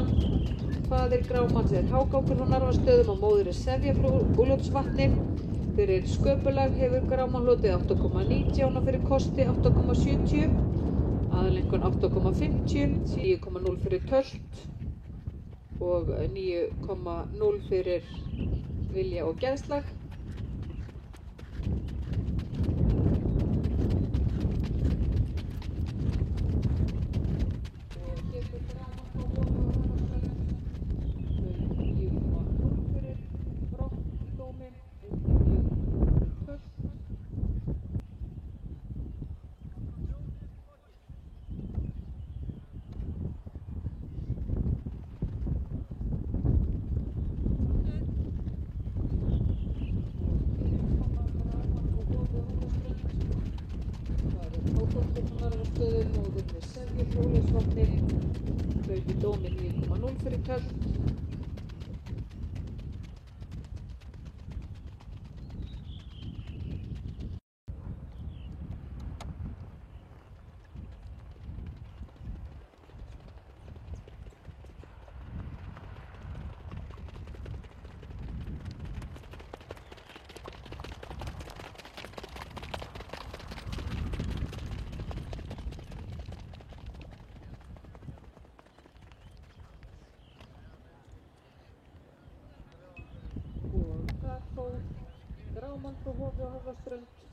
Gráman. Faðir Grámans Hágangur frá Narfastöðum og móðir Sefja frá Úlfljótsvatni. Fyrir sköpulag hefur Gráman hlotið 8,19 og fyrir kosti 8,70. Aðaleinkunn 8,50, 9,0 fyrir tölt og 9,0 fyrir vilja og geðslag. Móðir með Sefja frá Úlfljótsvatni, hlaupið dómi 9,0 fyrir tölt. Og þar fór Gráman frá Hofi á Hafraströnd.